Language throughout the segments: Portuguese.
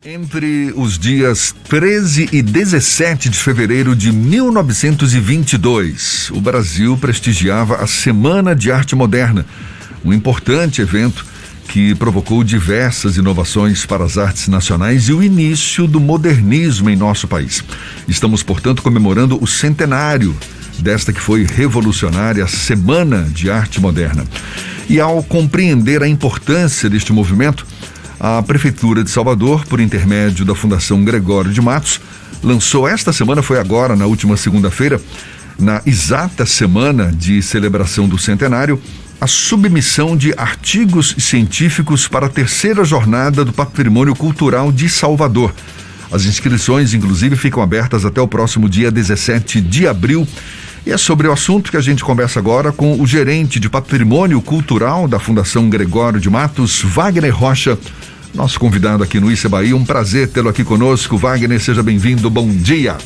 Entre os dias 13 e 17 de fevereiro de 1922, o Brasil prestigiava a Semana de Arte Moderna, um importante evento que provocou diversas inovações para as artes nacionais e o início do modernismo em nosso país. Estamos, portanto, comemorando o centenário desta que foi revolucionária Semana de Arte Moderna. E ao compreender a importância deste movimento, a Prefeitura de Salvador, por intermédio da Fundação Gregório de Matos, lançou esta semana, foi agora, na última segunda-feira, na exata semana de celebração do centenário, a submissão de artigos científicos para a terceira jornada do Patrimônio Cultural de Salvador. As inscrições, inclusive, ficam abertas até o próximo dia 17 de abril. E é sobre o assunto que a gente conversa agora com o gerente de Patrimônio Cultural da Fundação Gregório de Matos, Wagner Rocha, nosso convidado aqui no Isso é Bahia. Um prazer tê-lo aqui conosco. Wagner, seja bem-vindo. Bom dia.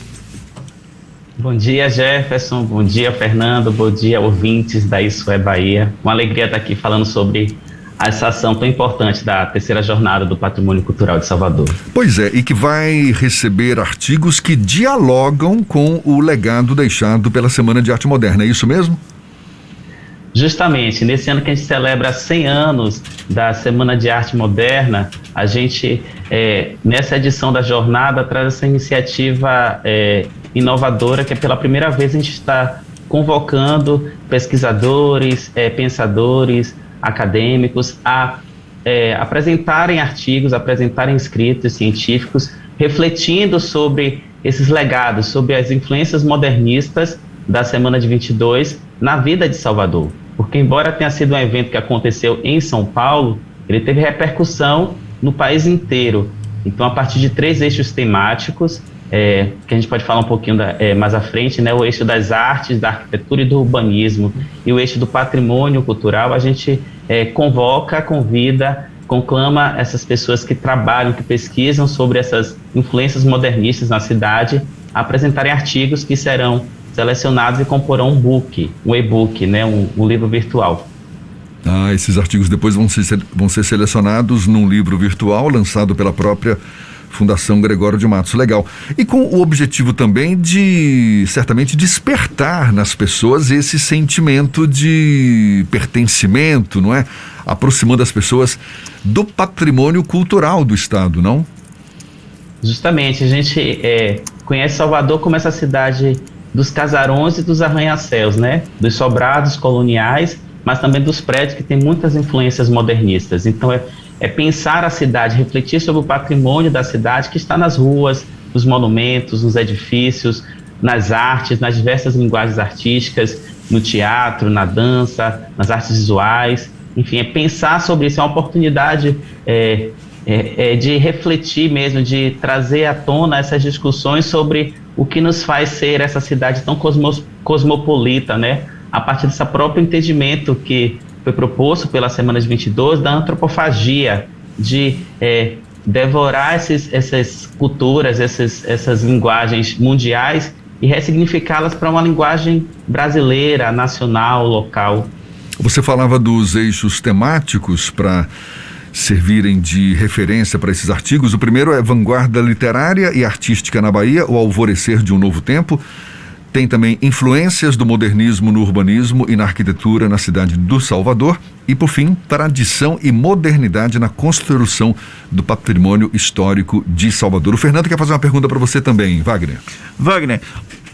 Bom dia, Jefferson. Bom dia, Fernando. Bom dia, ouvintes da Isso é Bahia. Uma alegria estar aqui falando sobre essa ação tão importante da terceira jornada do Patrimônio Cultural de Salvador. Pois é, e que vai receber artigos que dialogam com o legado deixado pela Semana de Arte Moderna. É isso mesmo? Justamente, nesse ano que a gente celebra 100 anos da Semana de Arte Moderna, a gente, nessa edição da jornada, traz essa iniciativa inovadora, que pela primeira vez a gente está convocando pesquisadores, pensadores, acadêmicos a apresentarem artigos, apresentarem escritos científicos, refletindo sobre esses legados, sobre as influências modernistas da Semana de 22 na vida de Salvador. Porque, embora tenha sido um evento que aconteceu em São Paulo, ele teve repercussão no país inteiro. Então, a partir de 3 eixos temáticos, que a gente pode falar um pouquinho mais à frente, né, o eixo das artes, da arquitetura e do urbanismo, e o eixo do patrimônio cultural, a gente convoca, convida, conclama essas pessoas que trabalham, que pesquisam sobre essas influências modernistas na cidade, a apresentarem artigos que serão selecionados e comporão um e-book, né, um livro virtual. Esses artigos depois vão ser selecionados num livro virtual lançado pela própria Fundação Gregório de Matos. Legal. E com o objetivo também de, certamente, despertar nas pessoas esse sentimento de pertencimento, não é? Aproximando as pessoas do patrimônio cultural do Estado, não? Justamente. A gente conhece Salvador como essa cidade dos casarões e dos arranha-céus, né? Dos sobrados coloniais, mas também dos prédios que têm muitas influências modernistas. Então, é pensar a cidade, refletir sobre o patrimônio da cidade que está nas ruas, nos monumentos, nos edifícios, nas artes, nas diversas linguagens artísticas, no teatro, na dança, nas artes visuais. Enfim, é pensar sobre isso, é uma oportunidade de refletir mesmo, de trazer à tona essas discussões sobre o que nos faz ser essa cidade tão cosmopolita, né? A partir desse próprio entendimento que foi proposto pela Semana de 22, da antropofagia, de devorar essas culturas, essas linguagens mundiais e ressignificá-las para uma linguagem brasileira, nacional, local. Você falava dos eixos temáticos para servirem de referência para esses artigos. O primeiro é Vanguarda Literária e Artística na Bahia, o Alvorecer de um Novo Tempo. Tem também Influências do Modernismo no Urbanismo e na Arquitetura na cidade do Salvador. E, por fim, Tradição e Modernidade na Construção do Patrimônio Histórico de Salvador. O Fernando quer fazer uma pergunta para você também, Wagner. Wagner,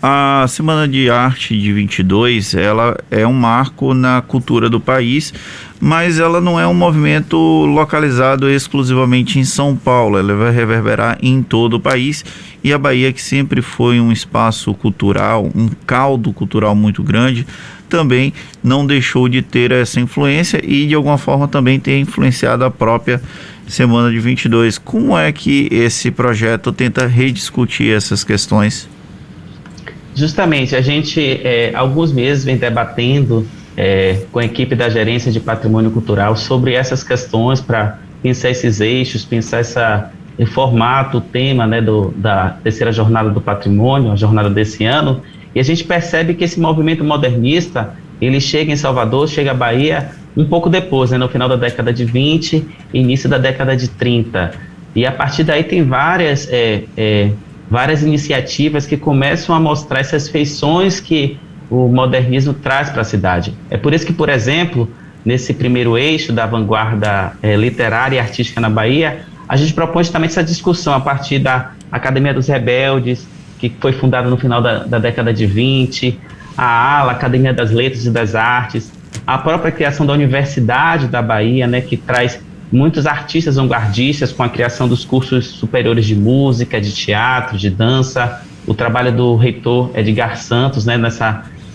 a Semana de Arte de 22, ela é um marco na cultura do país, mas ela não é um movimento localizado exclusivamente em São Paulo, ela vai reverberar em todo o país, e a Bahia, que sempre foi um espaço cultural, um caldo cultural muito grande, também não deixou de ter essa influência e de alguma forma também ter influenciado a própria Semana de 22. Como é que esse projeto tenta rediscutir essas questões? Justamente, a gente há alguns meses vem debatendo com a equipe da Gerência de Patrimônio Cultural sobre essas questões, para pensar esses eixos, pensar o formato, o tema, né, da terceira jornada do patrimônio, a jornada desse ano, e a gente percebe que esse movimento modernista, ele chega em Salvador, chega à Bahia um pouco depois, né, no final da década de 20, início da década de 30. E a partir daí tem várias iniciativas que começam a mostrar essas feições que o modernismo traz para a cidade. É por isso que, por exemplo, nesse primeiro eixo da vanguarda literária e artística na Bahia, a gente propõe justamente essa discussão a partir da Academia dos Rebeldes, que foi fundada no final da década de 20, a ALA, Academia das Letras e das Artes, a própria criação da Universidade da Bahia, né, que traz muitos artistas vanguardistas com a criação dos cursos superiores de música, de teatro, de dança, o trabalho do reitor Edgar Santos, né,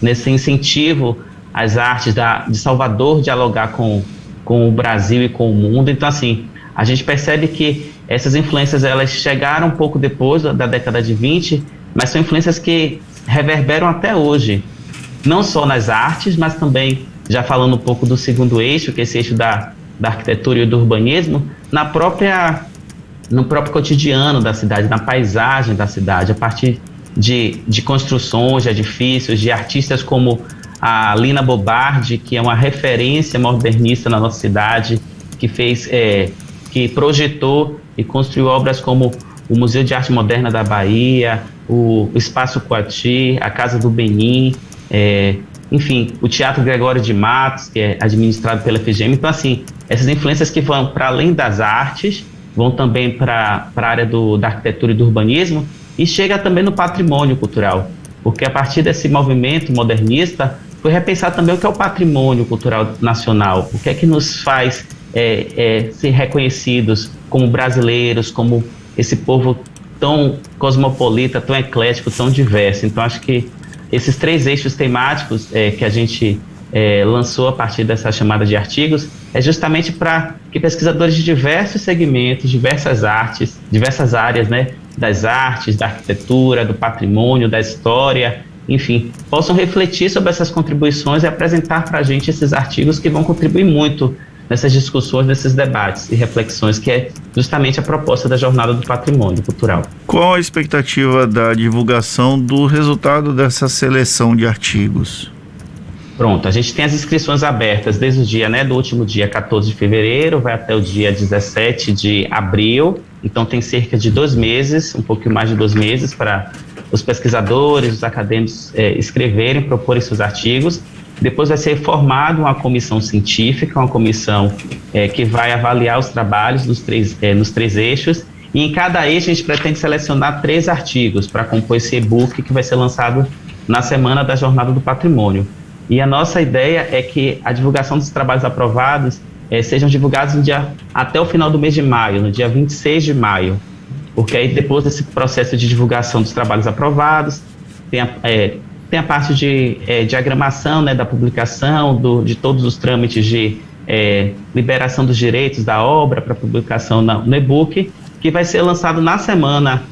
nesse incentivo às artes de Salvador dialogar com o Brasil e com o mundo. Então, assim, a gente percebe que essas influências elas chegaram um pouco depois da década de 20, mas são influências que reverberam até hoje, não só nas artes, mas também, já falando um pouco do segundo eixo, que é esse eixo da arquitetura e do urbanismo, no próprio cotidiano da cidade, na paisagem da cidade, a partir de construções, de edifícios, de artistas como a Lina Bobardi, que é uma referência modernista na nossa cidade, que projetou e construiu obras como o Museu de Arte Moderna da Bahia, o Espaço Coati, a Casa do Benin, enfim, o Teatro Gregório de Matos, que é administrado pela FGM. Então, assim, essas influências que vão para além das artes, vão também para a área da arquitetura e do urbanismo, e chega também no patrimônio cultural, porque a partir desse movimento modernista, foi repensar também o que é o patrimônio cultural nacional, o que é que nos faz ser reconhecidos como brasileiros, como esse povo tão cosmopolita, tão eclético, tão diverso. Então, acho que esses 3 eixos temáticos que a gente lançou a partir dessa chamada de artigos é justamente para que pesquisadores de diversos segmentos, diversas áreas, né, das artes, da arquitetura, do patrimônio, da história, enfim, possam refletir sobre essas contribuições e apresentar para a gente esses artigos que vão contribuir muito nessas discussões, nesses debates e reflexões, que é justamente a proposta da Jornada do Patrimônio Cultural. Qual a expectativa da divulgação do resultado dessa seleção de artigos? Pronto, a gente tem as inscrições abertas desde o dia, do último dia 14 de fevereiro, vai até o dia 17 de abril, então tem cerca de 2 meses, um pouquinho mais de 2 meses para os pesquisadores, os acadêmicos escreverem, proporem seus artigos. Depois vai ser formada uma comissão científica, uma comissão que vai avaliar os trabalhos nos 3 eixos, e em cada eixo a gente pretende selecionar 3 artigos para compor esse e-book que vai ser lançado na Semana da Jornada do Patrimônio. E a nossa ideia é que a divulgação dos trabalhos aprovados sejam divulgados até o final do mês de maio, no dia 26 de maio, porque aí depois desse processo de divulgação dos trabalhos aprovados, tem a parte de diagramação, da publicação, de todos os trâmites de liberação dos direitos da obra para publicação no e-book, que vai ser lançado na semana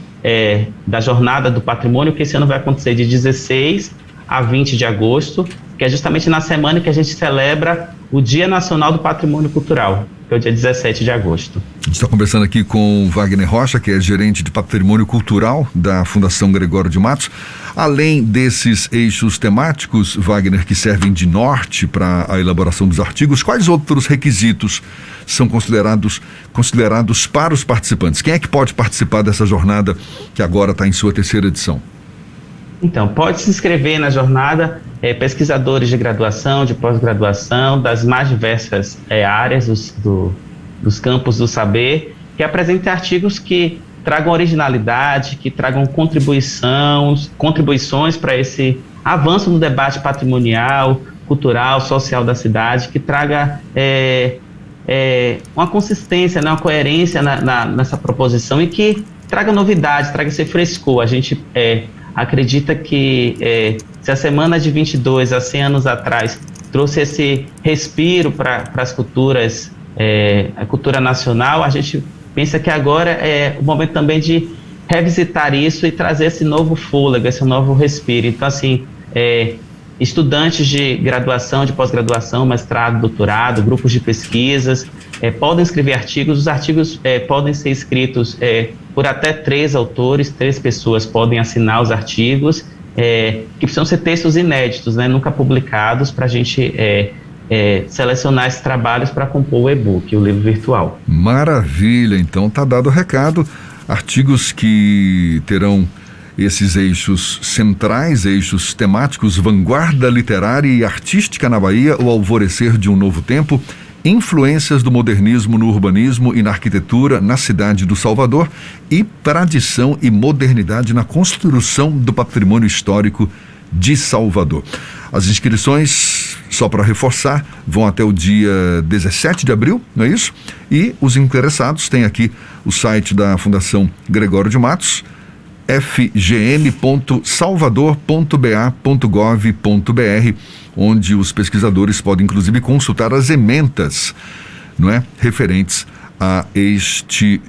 da Jornada do Patrimônio, que esse ano vai acontecer de 16 a 20 de agosto, que é justamente na semana que a gente celebra o Dia Nacional do Patrimônio Cultural, que é o dia 17 de agosto. A gente está conversando aqui com o Wagner Rocha, que é gerente de Patrimônio Cultural da Fundação Gregório de Matos. Além desses eixos temáticos, Wagner, que servem de norte para a elaboração dos artigos, quais outros requisitos são considerados para os participantes? Quem é que pode participar dessa jornada que agora está em sua terceira edição? Então, pode se inscrever na jornada pesquisadores de graduação, de pós-graduação, das mais diversas áreas dos campos do saber, que apresentem artigos que tragam originalidade, que tragam contribuições para esse avanço no debate patrimonial, cultural, social da cidade, que traga uma consistência, uma coerência nessa proposição e que traga novidade, traga esse frescor. A gente acredita que se a Semana de 22, há 100 anos atrás, trouxe esse respiro para as culturas, a cultura nacional, a gente pensa que agora é o momento também de revisitar isso e trazer esse novo fôlego, esse novo respiro. Então, assim, estudantes de graduação, de pós-graduação, mestrado, doutorado, grupos de pesquisas, podem escrever artigos. Os artigos podem ser escritos por até 3 autores, 3 pessoas podem assinar os artigos, que precisam ser textos inéditos, nunca publicados, para a gente selecionar esses trabalhos para compor o e-book, o livro virtual. Maravilha, então tá dado o recado. Artigos que terão esses eixos centrais, eixos temáticos: vanguarda literária e artística na Bahia, o alvorecer de um novo tempo, influências do modernismo no urbanismo e na arquitetura na cidade do Salvador e tradição e modernidade na construção do patrimônio histórico de Salvador. As inscrições, só para reforçar, vão até o dia 17 de abril, não é isso? E os interessados têm aqui o site da Fundação Gregório de Matos, fgn.salvador.ba.gov.br, onde os pesquisadores podem inclusive consultar as ementas, não é, referentes a este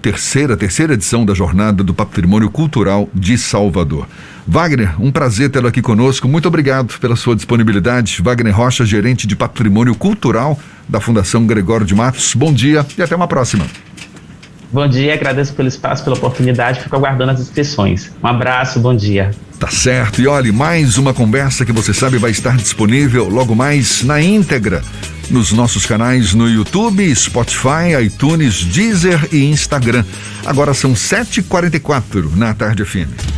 terceira edição da Jornada do Patrimônio Cultural de Salvador. Wagner, um prazer tê-lo aqui conosco. Muito obrigado pela sua disponibilidade. Wagner Rocha, gerente de Patrimônio Cultural da Fundação Gregório de Matos. Bom dia e até uma próxima. Bom dia, agradeço pelo espaço, pela oportunidade, fico aguardando as inscrições. Um abraço, bom dia. Tá certo, e olhe, mais uma conversa que você sabe vai estar disponível logo mais na íntegra nos nossos canais no YouTube, Spotify, iTunes, Deezer e Instagram. Agora são 7h44 na Tarde FM.